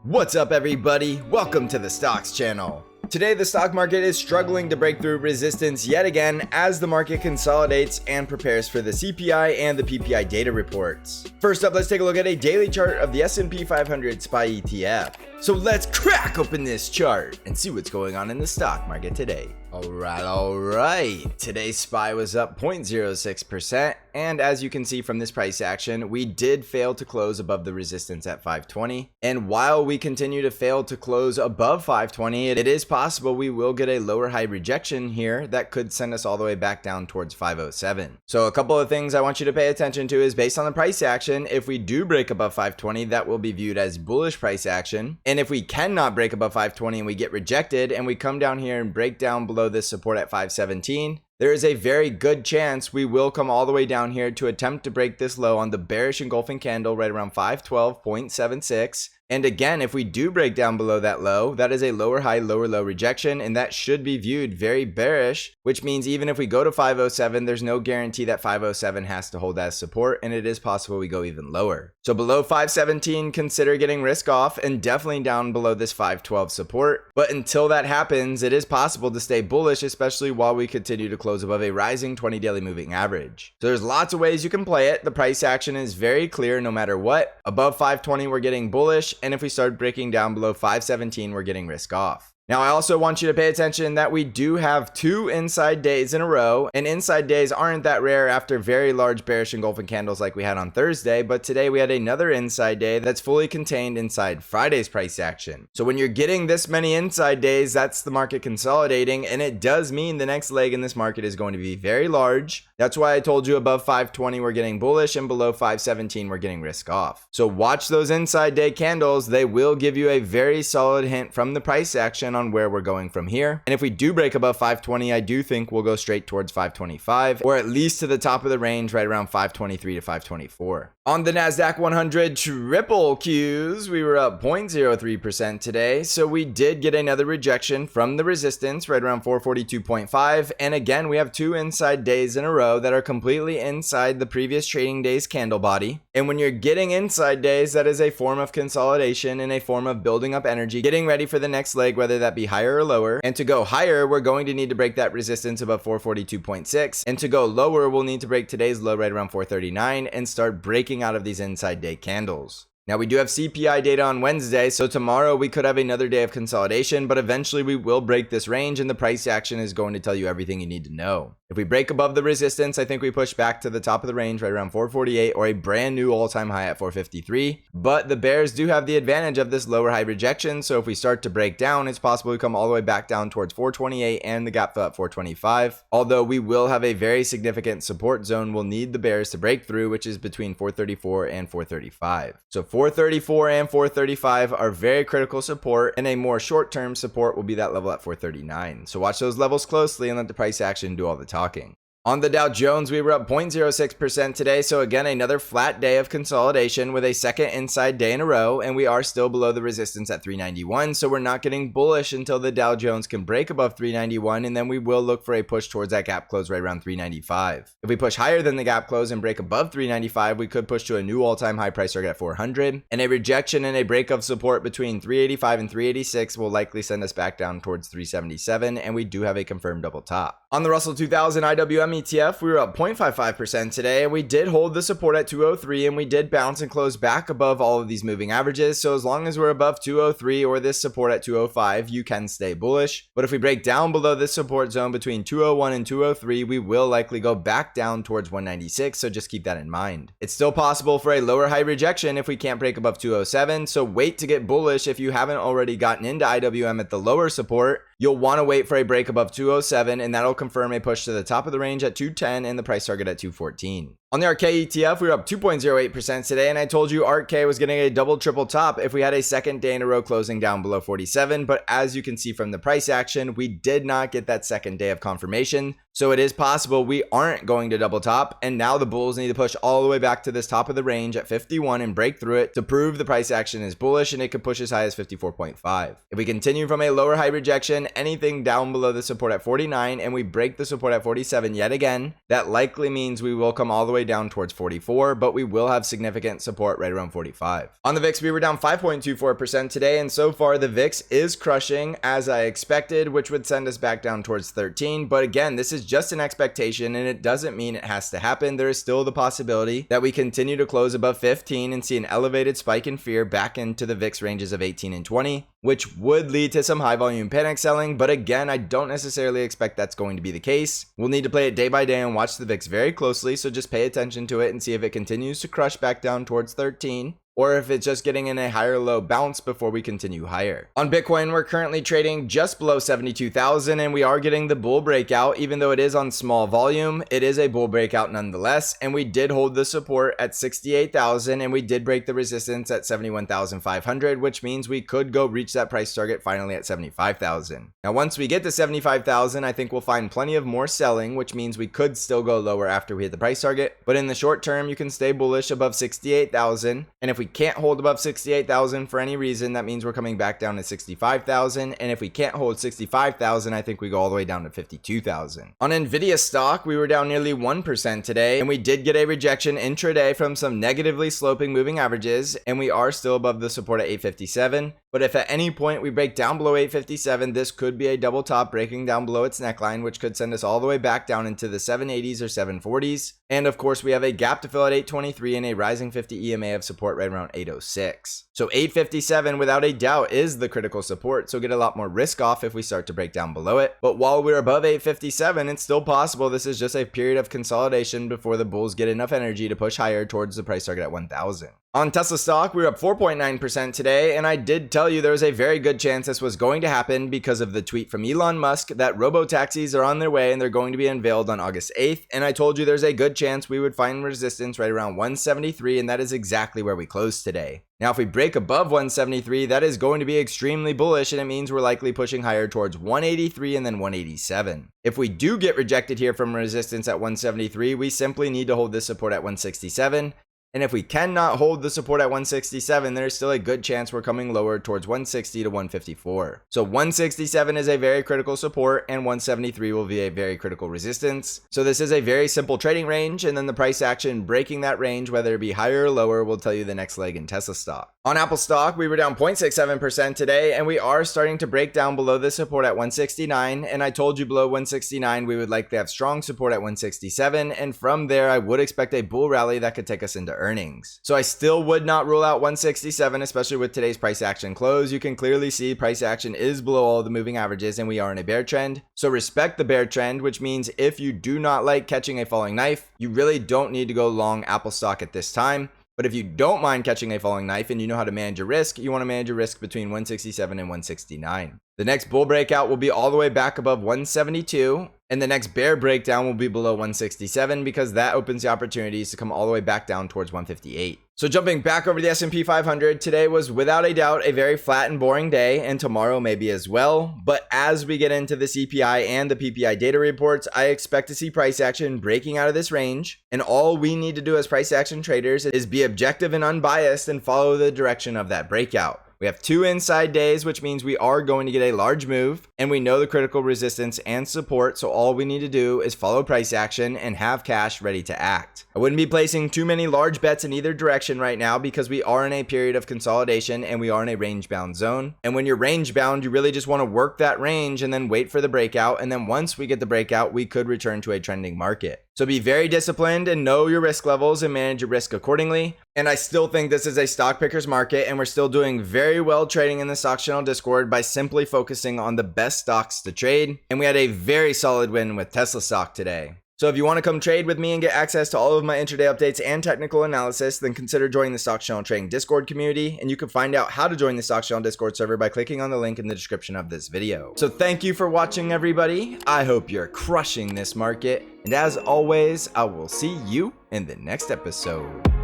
What's up everybody? Welcome to the Stocks channel. Today the stock market is struggling to break through resistance yet again as the market consolidates and prepares for the CPI and the PPI data reports. First up, let's take a look at a daily chart of the S&P 500 SPY ETF. So let's crack open this chart and see what's going on in the stock market today. Alright. Today's SPY was up 0.06%, and as you can see from this price action, we did fail to close above the resistance at 520. And while we continue to fail to close above 520, it is possible we will get a lower high rejection here that could send us all the way back down towards 507. So a couple of things I want you to pay attention to is based on the price action, if we do break above 520, that will be viewed as bullish price action. And if we cannot break above 520 and we get rejected and we come down here and break down below this support at 517, there is a very good chance we will come all the way down here to attempt to break this low on the bearish engulfing candle right around 512.76. And again, if we do break down below that low, that is a lower high, lower low rejection, and that should be viewed very bearish, which means even if we go to 507, there's no guarantee that 507 has to hold as support, and it is possible we go even lower. So below 517, consider getting risk off, and definitely down below this 512 support. But until that happens, it is possible to stay bullish, especially while we continue to close above a rising 20 daily moving average. So there's lots of ways you can play it. The price action is very clear no matter what. Above 520, we're getting bullish. And if we start breaking down below 517, we're getting risk off. Now, I also want you to pay attention that we do have two inside days in a row, and inside days aren't that rare after very large bearish engulfing candles like we had on Thursday, but today we had another inside day that's fully contained inside Friday's price action. So when you're getting this many inside days, that's the market consolidating, and it does mean the next leg in this market is going to be very large. That's why I told you above 520 we're getting bullish and below 517 we're getting risk off. So watch those inside day candles. They will give you a very solid hint from the price action on where we're going from here. And if we do break above 520, I do think we'll go straight towards 525, or at least to the top of the range right around 523 to 524. On the NASDAQ 100 triple Qs, we were up 0.03% today. So we did get another rejection from the resistance right around 442.5. And again, we have two inside days in a row that are completely inside the previous trading day's candle body. And when you're getting inside days, that is a form of consolidation and a form of building up energy, getting ready for the next leg, whether that be higher or lower. And to go higher, we're going to need to break that resistance above 442.6. And to go lower, we'll need to break today's low right around 439 and start breaking out of these inside day candles. Now, we do have CPI data on Wednesday, so tomorrow we could have another day of consolidation, but eventually we will break this range and the price action is going to tell you everything you need to know. If we break above the resistance, I think we push back to the top of the range right around 448 or a brand new all-time high at 453. But the bears do have the advantage of this lower high rejection, so if we start to break down, it's possible we come all the way back down towards 428 and the gap fill at 425. Although we will have a very significant support zone we'll need the bears to break through, which is between 434 and 435. So 434 and 435 are very critical support, and a more short-term support will be that level at 439. So watch those levels closely and let the price action do all the talking. On the Dow Jones, we were up 0.06% today, so again, another flat day of consolidation with a second inside day in a row, and we are still below the resistance at 391, so we're not getting bullish until the Dow Jones can break above 391, and then we will look for a push towards that gap close right around 395. If we push higher than the gap close and break above 395, we could push to a new all-time high price target at 400, and a rejection and a break of support between 385 and 386 will likely send us back down towards 377, and we do have a confirmed double top. On the Russell 2000 IWM ETF, we were up 0.55% today, and we did hold the support at 203, and we did bounce and close back above all of these moving averages. So as long as we're above 203 or this support at 205, you can stay bullish. But if we break down below this support zone between 201 and 203, we will likely go back down towards 196, so just keep that in mind. It's still possible for a lower high rejection if we can't break above 207, so wait to get bullish if you haven't already gotten into IWM at the lower support. You'll want to wait for a break above 207, and that'll confirm a push to the top of the range at 210 and the price target at 214. On the ARKK ETF, we were up 2.08% today, and I told you ARKK was getting a double triple top if we had a second day in a row closing down below 47, but as you can see from the price action, we did not get that second day of confirmation. So it is possible we aren't going to double top, and now the bulls need to push all the way back to this top of the range at 51 and break through it to prove the price action is bullish, and it could push as high as 54.5. If we continue from a lower high rejection, anything down below the support at 49, and we break the support at 47 yet again, that likely means we will come all the way down towards 44, but we will have significant support right around 45. On the VIX, we were down 5.24% today, and so far the VIX is crushing as I expected, which would send us back down towards 13. But again, this is just an expectation and it doesn't mean it has to happen. There is still the possibility that we continue to close above 15 and see an elevated spike in fear back into the VIX ranges of 18 and 20, which would lead to some high volume panic selling. But again, I don't necessarily expect that's going to be the case. We'll need to play it day by day and watch the VIX very closely, so just pay attention to it and see if it continues to crush back down towards 13, or if it's just getting in a higher low bounce before we continue higher. On Bitcoin, we're currently trading just below 72,000 and we are getting the bull breakout. Even though it is on small volume, it is a bull breakout nonetheless, and we did hold the support at 68,000 and we did break the resistance at 71,500, which means we could go reach that price target finally at 75,000. Now once we get to 75,000, I think we'll find plenty of more selling, which means we could still go lower after we hit the price target, but in the short term you can stay bullish above 68,000, and if we can't hold above 68,000 for any reason, that means we're coming back down to 65,000. And if we can't hold 65,000, I think we go all the way down to 52,000. On Nvidia stock, we were down nearly 1% today, and we did get a rejection intraday from some negatively sloping moving averages, and we are still above the support at 857. But if at any point we break down below 857, this could be a double top breaking down below its neckline, which could send us all the way back down into the 780s or 740s. And of course, we have a gap to fill at 823 and a rising 50 EMA of support right around 806. So 857 without a doubt is the critical support, so get a lot more risk off if we start to break down below it. But while we're above 857, it's still possible this is just a period of consolidation before the bulls get enough energy to push higher towards the price target at 1,000. On Tesla stock, we were up 4.9% today, and I did tell you there was a very good chance this was going to happen because of the tweet from Elon Musk that robo-taxis are on their way and they're going to be unveiled on August 8th, and I told you there's a good chance we would find resistance right around 173, and that is exactly where we closed today. Now, if we break above 173, that is going to be extremely bullish, and it means we're likely pushing higher towards 183 and then 187. If we do get rejected here from resistance at 173, we simply need to hold this support at 167. And if we cannot hold the support at 167, there's still a good chance we're coming lower towards 160 to 154. So 167 is a very critical support and 173 will be a very critical resistance. So this is a very simple trading range, and then the price action breaking that range, whether it be higher or lower, will tell you the next leg in Tesla stock. On Apple stock, we were down 0.67% today, and we are starting to break down below the support at 169. And I told you below 169, we would likely have strong support at 167. And from there, I would expect a bull rally that could take us into earnings. So I still would not rule out 167, especially with today's price action close. You can clearly see price action is below all the moving averages and we are in a bear trend. So respect the bear trend, which means if you do not like catching a falling knife, you really don't need to go long Apple stock at this time. But if you don't mind catching a falling knife and you know how to manage your risk, you want to manage your risk between 167 and 169. The next bull breakout will be all the way back above 172, and the next bear breakdown will be below 167 because that opens the opportunities to come all the way back down towards 158. So jumping back over the S&P 500, today was without a doubt a very flat and boring day, and tomorrow maybe as well. But as we get into the CPI and the PPI data reports, I expect to see price action breaking out of this range. And all we need to do as price action traders is be objective and unbiased and follow the direction of that breakout. We have 2 inside days, which means we are going to get a large move, and we know the critical resistance and support, so all we need to do is follow price action and have cash ready to act. I wouldn't be placing too many large bets in either direction right now because we are in a period of consolidation and we are in a range bound zone. And when you're range bound, you really just want to work that range and then wait for the breakout, and then once we get the breakout, we could return to a trending market. So be very disciplined and know your risk levels and manage your risk accordingly. And I still think this is a stock picker's market, and we're still doing very well trading in the Stock Channel Discord by simply focusing on the best stocks to trade. And we had a very solid win with Tesla stock today. So if you want to come trade with me and get access to all of my intraday updates and technical analysis, then consider joining the Stock Channel Trading Discord community. And you can find out how to join the Stock Channel Discord server by clicking on the link in the description of this video. So thank you for watching, everybody. I hope you're crushing this market. And as always, I will see you in the next episode.